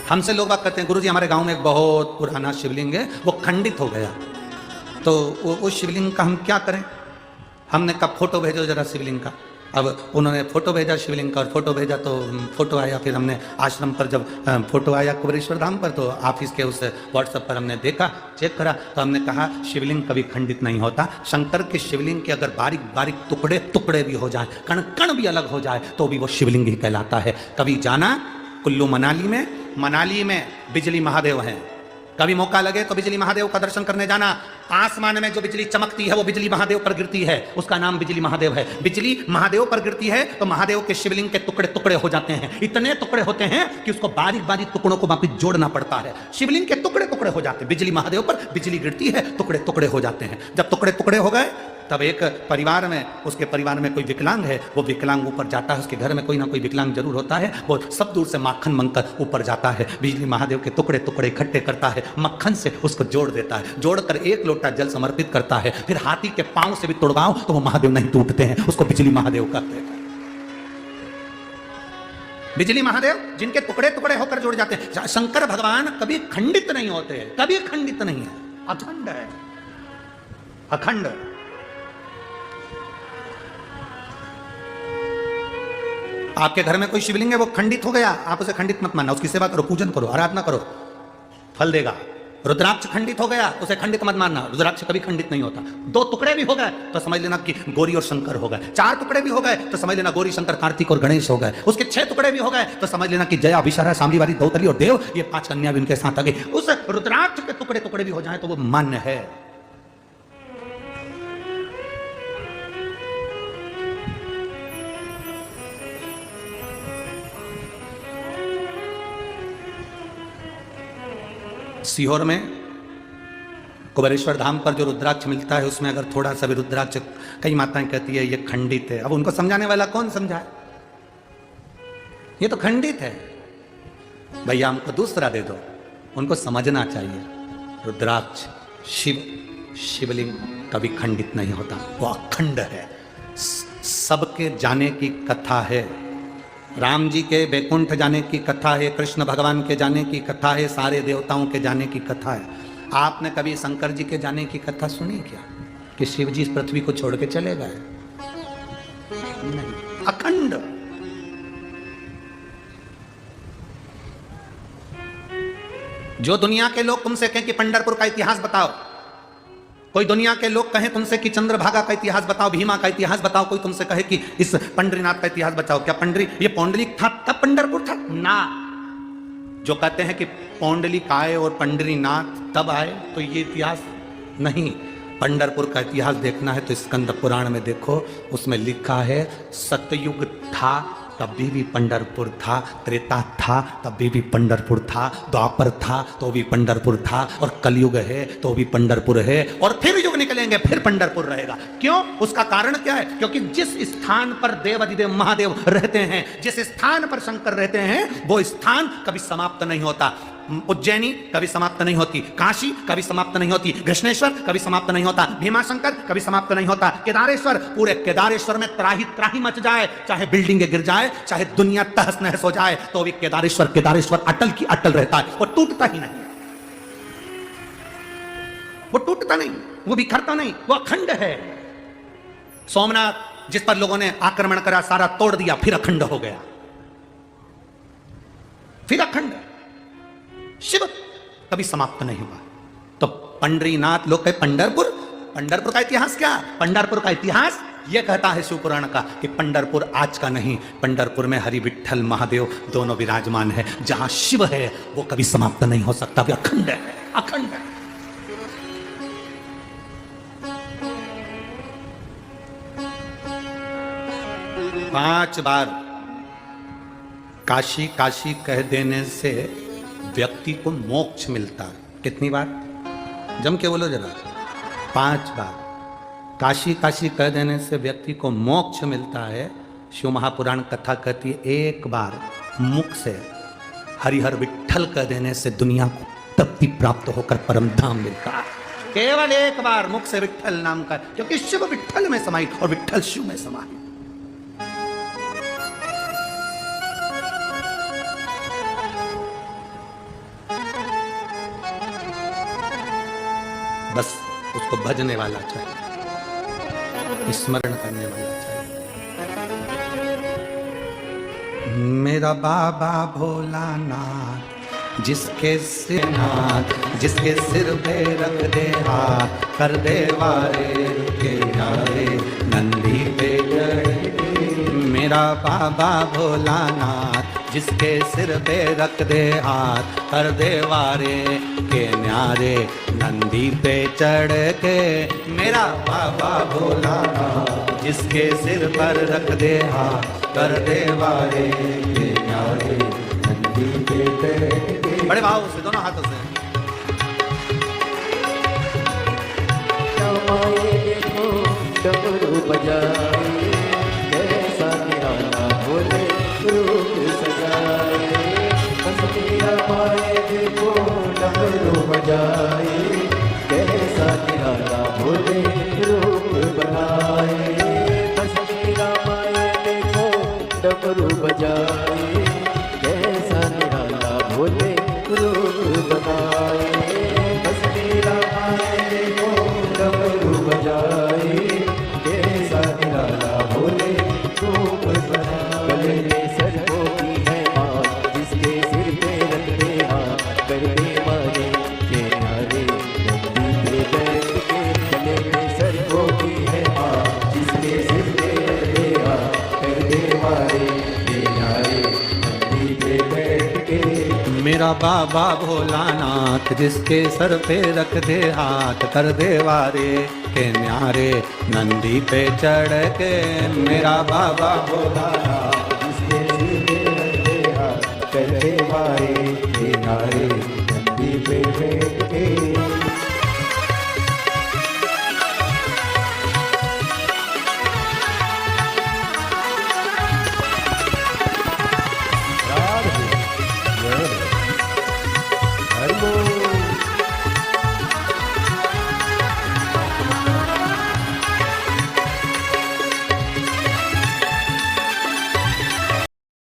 हमसे लोग बात करते हैं, गुरुजी हमारे गांव में एक बहुत पुराना शिवलिंग है, वो खंडित हो गया, तो वो शिवलिंग का हम क्या करें? हमने कहा फोटो भेजो जरा शिवलिंग का। अब उन्होंने फोटो भेजा शिवलिंग का, और फोटो भेजा तो फोटो आया। फिर हमने आश्रम पर जब फोटो आया कुबेरेश्वर धाम पर, तो ऑफिस के उस व्हाट्सएप पर हमने देखा, चेक करा, तो हमने कहा शिवलिंग कभी खंडित नहीं होता। शंकर के शिवलिंग के अगर बारीक बारीक टुकड़े टुकड़े भी हो जाए, कण कण भी अलग हो जाए, तो भी वो शिवलिंग ही कहलाता है। कभी जाना कुल्लू मनाली में बिजली महादेव हैं, कभी मौका लगे तो बिजली महादेव का दर्शन करने जाना। आसमान में जो बिजली चमकती है वो बिजली महादेव पर गिरती है, उसका नाम बिजली महादेव है। बिजली महादेव पर गिरती है तो महादेव के शिवलिंग के टुकड़े टुकड़े हो जाते हैं, इतने टुकड़े होते हैं कि उसको बारीक बारीक टुकड़ों को वापिस जोड़ना पड़ता है। शिवलिंग के टुकड़े टुकड़े हो जाते हैं, बिजली महादेव पर बिजली गिरती है, टुकड़े टुकड़े हो जाते हैं। जब टुकड़े टुकड़े हो गए, तब एक परिवार में, उसके परिवार में कोई विकलांग है, वो विकलांग ऊपर जाता है, उसके घर में कोई ना कोई विकलांग जरूर होता है, वो सब दूर से माखन मंगकर ऊपर जाता है, बिजली महादेव के टुकड़े टुकड़े इकट्ठे करता है, मक्खन से उसको जोड़ देता है, जोड़कर एक लोटा जल समर्पित करता है। फिर हाथी के पांव से भी तोड़वाओ तो वो महादेव नहीं टूटते हैं, उसको बिजली महादेव कहते हैं। बिजली महादेव जिनके टुकड़े टुकड़े होकर जुड़ जाते हैं। शंकर भगवान कभी खंडित नहीं होते, कभी खंडित नहीं है, अखंड है, अखंड। आपके घर में कोई शिवलिंग है, वो खंडित हो गया, आप उसे खंडित मत मानना, उसकी सेवा करो, पूजन करो, आराधना करो, फल देगा। रुद्राक्ष खंडित हो गया, उसे खंडित मत मानना, रुद्राक्ष कभी खंडित नहीं होता। 2 टुकड़े भी हो गए तो समझ लेना कि गौरी और शंकर हो गए। 4 टुकड़े भी हो गए तो समझ लेना गौरी शंकर कार्तिक और गणेश हो गए। उसके 6 टुकड़े भी हो गए तो समझ लेना कि जया विशारा सांबरीवारी दौतली और देव, ये 5 कन्या भी उनके साथ आ गई। उस रुद्राक्ष के टुकड़े टुकड़े भी हो जाए तो वो मान्य है। सीहोर में कुबेरेश्वर धाम पर जो रुद्राक्ष मिलता है, उसमें अगर थोड़ा सा भी रुद्राक्ष, कई माताएं कहती है ये खंडित है। अब उनको समझाने वाला कौन समझाए? ये तो खंडित है, भैया हमको दूसरा दे दो। उनको समझना चाहिए रुद्राक्ष शिवलिंग कभी खंडित नहीं होता, वो अखंड है। सबके जाने की कथा है, राम जी के वैकुंठ जाने की कथा है, कृष्ण भगवान के जाने की कथा है, सारे देवताओं के जाने की कथा है। आपने कभी शंकर जी के जाने की कथा सुनी क्या, कि शिव जी इस पृथ्वी को छोड़ के चले गए? नहीं, अखंड। जो दुनिया के लोग तुमसे कहें कि पंढरपुर का इतिहास बताओ, कोई दुनिया के लोग कहें तुमसे कि चंद्रभागा का इतिहास बताओ, भीमा का इतिहास बताओ, कोई तुमसे कहे कि इस पंडरीनाथ का इतिहास बताओ, क्या ये पौंडलिक था तब पंढरपुर था? ना। जो कहते हैं कि पौंडलिक आए और पंडरीनाथ तब आए, तो ये इतिहास नहीं। पंढरपुर का इतिहास देखना है तो स्कंद पुराण में देखो, उसमें लिखा है सतयुग था तभी भी पंढरपुर था, त्रेता था तभी भी पंढरपुर था, द्वापर था तो भी पंढरपुर था, और कलयुग है तो भी पंढरपुर है, और फिर युग निकलेंगे फिर पंढरपुर रहेगा। क्यों? उसका कारण क्या है? क्योंकि जिस स्थान पर देवाधिदेव महादेव रहते हैं, जिस स्थान पर शंकर रहते हैं, वो स्थान कभी समाप्त नहीं होता। उज्जैनी कभी समाप्त नहीं होती, काशी कभी समाप्त नहीं होती, कृष्णेश्वर कभी समाप्त नहीं होता, भीमाशंकर कभी समाप्त नहीं होता, केदारेश्वर, पूरे केदारेश्वर में त्राही त्राही मच जाए, चाहे बिल्डिंगें गिर जाए, चाहे दुनिया तहस नहस हो जाए, तो भी केदारेश्वर अटल की अटल रहता है, वो टूटता ही नहीं, वो टूटता नहीं, वो बिखरता नहीं, वो अखंड है। सोमनाथ जिस पर लोगों ने आक्रमण करा, सारा तोड़ दिया, फिर अखंड हो गया, फिर अखंड। शिव कभी समाप्त नहीं हुआ। तो पंडरीनाथ, लोग कहे पंढरपुर का इतिहास क्या? पंढरपुर का इतिहास यह कहता है शिव पुराण का कि पंढरपुर आज का नहीं, पंढरपुर में हरि विठ्ठल महादेव दोनों विराजमान है। जहां शिव है वो कभी समाप्त नहीं हो सकता, वो अखंड है, अखंड है। पांच बार काशी काशी कह देने से व्यक्ति को मोक्ष मिलता है। कितनी बार? जम के बोलो जरा। 5 बार काशी काशी कह देने से व्यक्ति को मोक्ष मिलता है। शिव महापुराण कथा कहती है 1 बार मुख से हरिहर विठ्ठल कह देने से दुनिया को तृप्ति प्राप्त होकर परम धाम मिलता है। केवल 1 बार मुख से विठ्ठल नाम का, क्योंकि शिव विठ्ठल में समाहित और विठ्ठल शिव में समाहित। बस उसको भजने वाला चाहिए, स्मरण करने वाला चाहिए। मेरा बाबा भोलानाथ जिसके सिर पे रख दे हाथ, कर दे वारे के न्यारे नंदी पे चढ़। मेरा बाबा भोलानाथ जिसके सिर पे रख दे हाथ, कर दे वारे के न्यारे नंदी पे चढ़ के। मेरा बाबा भोलानाथ जिसके सिर पर रख दे हाथ, कर दे वारे के न्यारे नंदी पे चढ़ के। बड़े भाव से दोनों हाथों से। देखो डमरू बजाए, कैसा निराला भोले रूप सजाए। बस मेरा माए देखो डमरू बजाए, कैसा निराला भोले रूप बनाए। बस मेरा माए देखो डमरू बजाए, कैसा निराला भोले रूप बनाए। बस मेरा माए देखो डमरू बजाए, कैसा निराला भोले रूप बनाए। गले में सरकों की है माँ, जिसके सिर पे रख दे हाथ, कर दे मारे के न्यारे नंदी पे बैठ के। गले में सरकों की है माँ, जिसके सिर पे रख दे हाथ, कर दे मारे के न्यारे नंदी पे बैठ के। मेरा बाबा भोलानाथ जिसके सर पे रख दे हाथ, कर दे वारे के न्यारे नंदी पे चढ़ के। मेरा बाबा भोलानाथ जिसके सिर पे रख दे हाथ, कर दे वारे के न्यारे नंदी पे बैठ के।